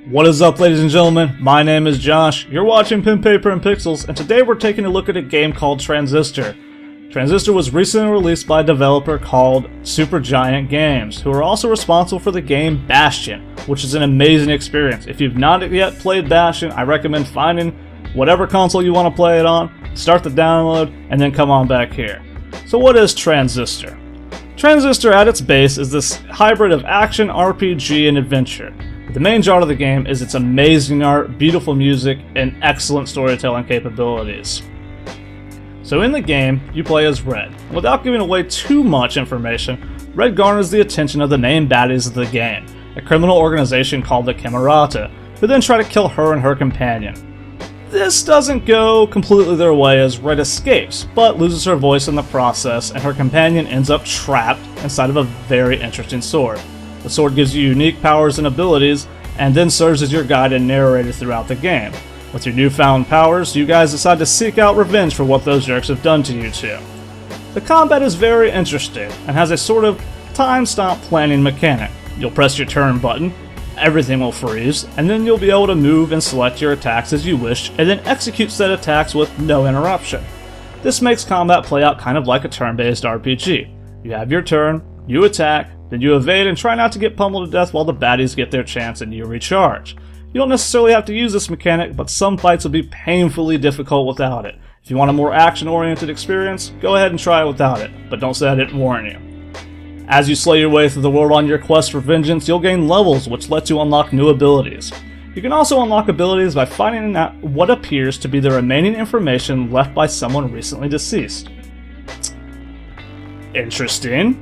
What is up, ladies and gentlemen? My name is Josh. You're watching Pen, Paper, and Pixels, and today we're taking a look at a game called Transistor. Transistor was recently released by a developer called Supergiant Games, who are also responsible for the game Bastion, which is an amazing experience. If you've not yet played Bastion, I recommend finding whatever console you want to play it on, start the download, and then come on back here. So what is Transistor? Transistor at its base is this hybrid of action, RPG, and adventure. The main genre of the game is its amazing art, beautiful music, and excellent storytelling capabilities. So in the game, you play as Red. Without giving away too much information, Red garners the attention of the main baddies of the game, a criminal organization called the Camerata, who then try to kill her and her companion. This doesn't go completely their way as Red escapes, but loses her voice in the process, and her companion ends up trapped inside of a very interesting sword. The sword gives you unique powers and abilities, and then serves as your guide and narrator throughout the game. With your newfound powers, you guys decide to seek out revenge for what those jerks have done to you two. The combat is very interesting, and has a sort of time-stop planning mechanic. You'll press your turn button, everything will freeze, and then you'll be able to move and select your attacks as you wish, and then execute said attacks with no interruption. This makes combat play out kind of like a turn-based RPG. You have your turn, you attack, then you evade and try not to get pummeled to death while the baddies get their chance and you recharge. You don't necessarily have to use this mechanic, but some fights will be painfully difficult without it. If you want a more action-oriented experience, go ahead and try it without it, but don't say I didn't warn you. As you slay your way through the world on your quest for vengeance, you'll gain levels which let you unlock new abilities. You can also unlock abilities by finding out what appears to be the remaining information left by someone recently deceased. Interesting.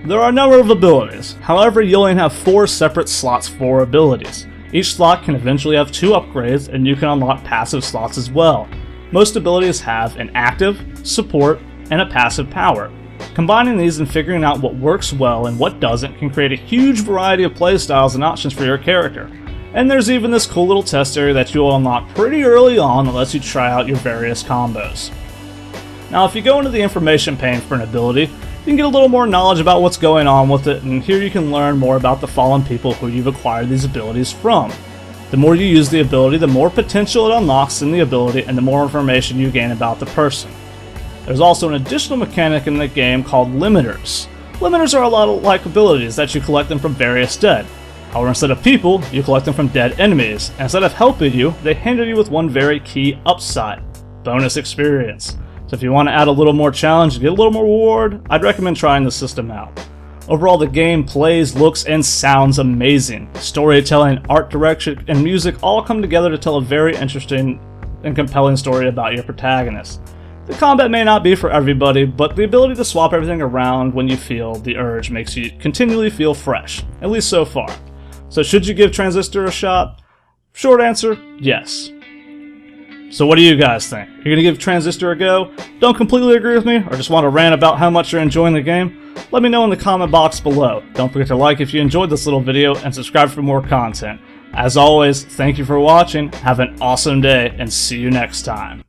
There are a number of abilities, however you only have 4 separate slots for abilities. Each slot can eventually have 2 upgrades, and you can unlock passive slots as well. Most abilities have an active, support, and a passive power. Combining these and figuring out what works well and what doesn't can create a huge variety of playstyles and options for your character. And there's even this cool little test area that you'll unlock pretty early on that lets you try out your various combos. Now if you go into the information pane for an ability, you can get a little more knowledge about what's going on with it, and here you can learn more about the fallen people who you've acquired these abilities from. The more you use the ability, the more potential it unlocks in the ability and the more information you gain about the person. There's also an additional mechanic in the game called limiters. Limiters are a lot like abilities that you collect them from various dead. However, instead of people, you collect them from dead enemies, and instead of helping you, they hinder you with one very key upside: bonus experience. So if you want to add a little more challenge and get a little more reward, I'd recommend trying the system out. Overall, the game plays, looks, and sounds amazing. Storytelling, art direction, and music all come together to tell a very interesting and compelling story about your protagonist. The combat may not be for everybody, but the ability to swap everything around when you feel the urge makes you continually feel fresh, at least so far. So should you give Transistor a shot? Short answer, yes. So what do you guys think? You're going to give Transistor a go? Don't completely agree with me, or just want to rant about how much you're enjoying the game? Let me know in the comment box below. Don't forget to like if you enjoyed this little video, and subscribe for more content. As always, thank you for watching, have an awesome day, and see you next time.